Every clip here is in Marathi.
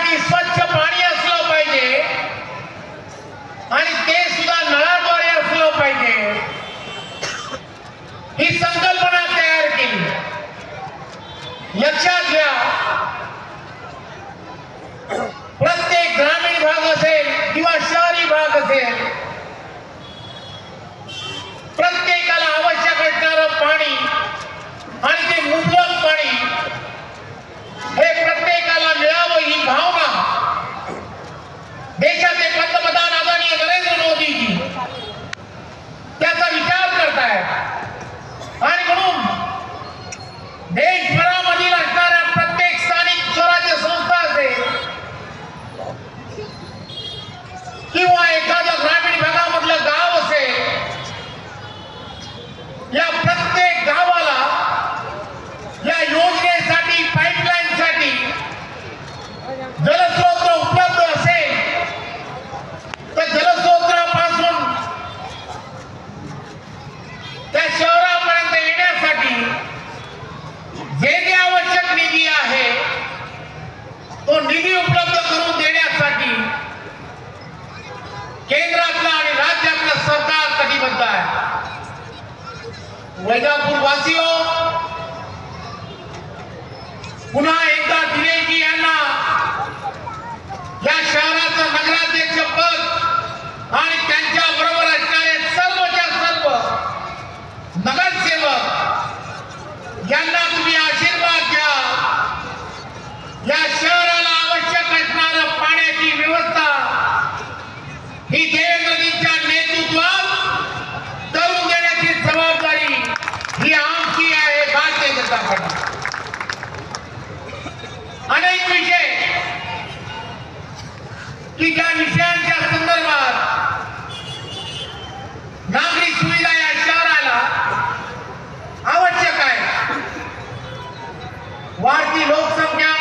पिण्यासाठी स्वच्छ पाणी असलं पाहिजे आणि ते सुद्धा नळाद्वारे असलं पाहिजे, ही संकल्पना तयार केली। लक्षात घ्या, प्रत्येक ग्रामीण भाग असेल किंवा शहरी भाग असेल, प्रत्येकाला आवश्यक असणारं पाणी आणि ते मुबलक पाणी हे प्रत्येकाला मिळावं ही भावना देशाचे पंतप्रधान आदरणीय नरेंद्र मोदीजी त्याचा विचार करतायत। आणि म्हणून देशभरामधील असणाऱ्या प्रत्येक स्थानिक स्वराज्य संस्था असेल किंवा एखादं ग्रामीण भागामधलं गाव असेल, या प्रत्येक गावाला या योजनेसाठी पाईपलाईनसाठी जलस्रोत उपलब्ध असेल तर जलस्रोतापासून त्या शहरापर्यंत येण्यासाठी जे जे आवश्यक निधी आहे तो निधी उपलब्ध करून देण्यासाठी केंद्रातलं आणि राज्यातलं सरकार कटिबद्ध आहे। वैजापूर वासियो, पुन्हा एकदा दिनेशजी यांना या शहराचं नगराध्यक्ष पद आणि त्यांच्या बरोबर असणारे सर्वच्या सर्व नगरसेवक यांना तुम्ही आशीर्वाद द्या। या शहराला आवश्यक असणारं पाण्याची व्यवस्था ही देवेंद्रजींच्या नेतृत्वात करून देण्याची जबाबदारी ही आमची आहे, भारतीय जनता पार्टी। अनेक विषय की ज्या विषयांच्या संदर्भात नागरी सुविधा या शहराला आवश्यक आहे, वाढती लोकसंख्या,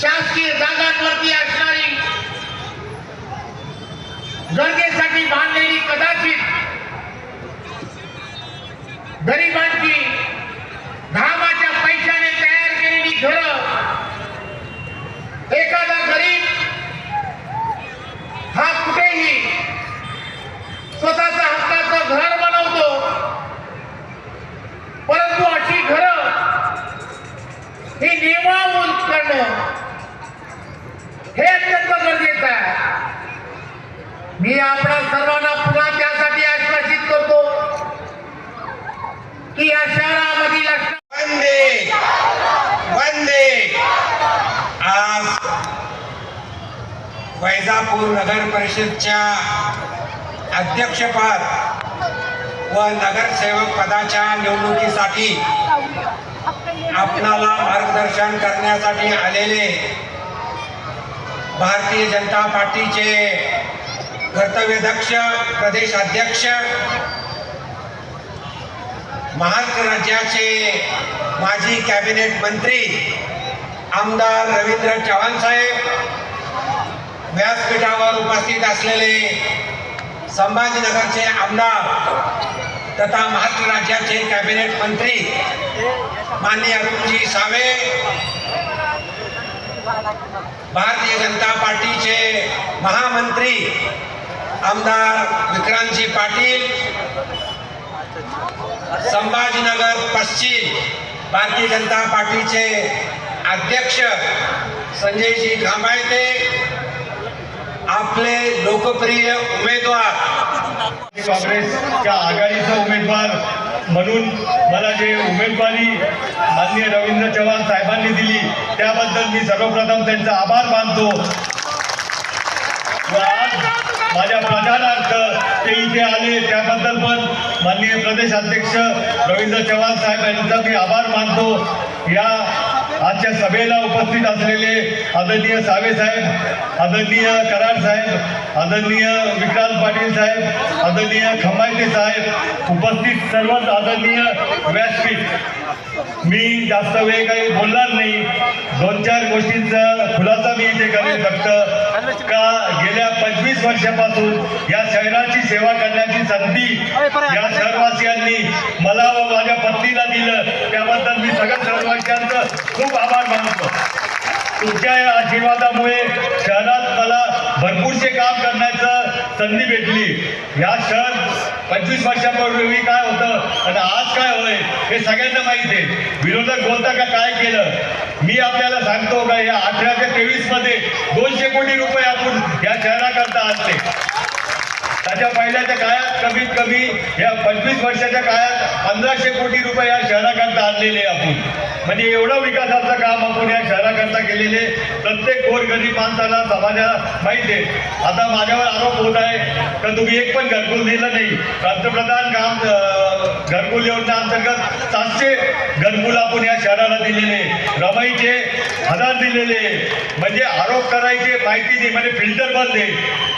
शासकीय जागांवरती असणारी गरजेसाठी बांधलेली कदाचित गरिबांची घामाच्या पैशाने तयार केलेली घरं, एखादा गरीब हा कुठेही स्वतःचं हक्काचं घर बनवतो, परंतु अशी घरं ही निर्माण करणं हे अत्यंत गरजेचं आहे। मी आपल्या सर्वांना पुन्हा त्यासाठी आश्वासित करतो की या शहरामधील वंदे वंदे आज वैजापूर नगर परिषदच्या अध्यक्षपद व नगरसेवक पदाच्या निवडणुकीसाठी आपणाला मार्गदर्शन करण्यासाठी आलेले भारतीय जनता पार्टीचे कर्तव्यदक्ष प्रदेशाध्यक्ष, महाराष्ट्र राज्याचे माजी कॅबिनेट मंत्री आमदार रवींद्र चव्हाण साहेब, व्यासपीठावर उपस्थित असलेले संभाजीनगरचे आमदार तथा महाराष्ट्र राज्याचे कॅबिनेट मंत्री माननीय अतुलजी सावे, भारतीय जनता पार्टीचे महामंत्री आमदार विक्रांतजी पाटील, संभाजीनगर पश्चिम भारतीय जनता पार्टीचे अध्यक्ष संजयजी खांबायते, आपले लोकप्रिय उमेदवार काँग्रेसच्या आघाडीचा उमेदवार म्हणून मला जे उमेदवारी माननीय रवींद्र चव्हाण साहेबांनी दिली त्याबद्दल मी सर्वप्रथम त्यांचा आभार मानतो। व आज माझ्या प्रचारार्थ ते इथे आले त्याबद्दल पण माननीय प्रदेशाध्यक्ष रवींद्र चव्हाण साहेब यांचा मी आभार मानतो। या आजच्या सभेला उपस्थित असलेले आदरणीय सावे साहेब, आदरणीय कराड साहेब, आदरणीय विक्रांत पाटील साहेब, आदरणीय खंबायते साहेब, उपस्थित सर्वच आदरणीय व्यासपीठ, मी जास्त वेळ काही बोलणार नाही। 2-4 गोष्टींचा खुलासा मी इथे करेन फक्त का गेल्या 25 वर्षापासून या शहराची सेवा करण्याची संधी या शहरवासियांनी मला व माझ्या पत्नीला दिलं, त्याबद्दल मी सगळ्या शहरवासियांचं खूप आभार मानतो। तुमच्या या आशीर्वादामुळे शहरात मला भरपूरसे काम करण्याचं संधी भेटली. या शहर 25 वर्षापूर्वी काय होतं आणि आज काय होय हे सगळ्यांना माहिती आहे. विरोधक बोलता का काय केलं, मी आपल्याला सांगतो का या 18 ते 23 मध्ये 200 कोटी रुपये आपण या शहराकरता आणले. त्याच्या पहिल्याच्या काळात कमीत कमी या 25 वर्षाच्या काळात 1500 कोटी रुपये या शहराकरता आणलेले आपण. म्हणजे एवढं विकासाचं काम आपण या शहराकरता केलेले प्रत्येक गोरगरीब माणसाला समाजाला माहिती आहे. आता माझ्यावर आरोप होत आहे का तुम्ही एक पण घरकुल दिलं नाही. पंतप्रधान काम घरकुल योजनेअंतर्गत 700 घरकुल आपण या शहराला दिलेले, रमाईचे 1000 दिलेले. म्हणजे आरोप करायचे माहिती नाही, म्हणजे फिल्टर बंद आहे.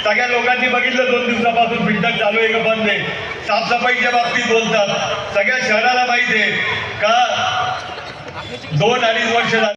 सगळ्या लोकांनी बघितलं 2 दिवसापासून फिल्टर चालू आहे का बंद आहे. साफसफाईच्या बाबतीत बोलतात. सगळ्या शहराला माहिती आहे का 2-2.5 वर्ष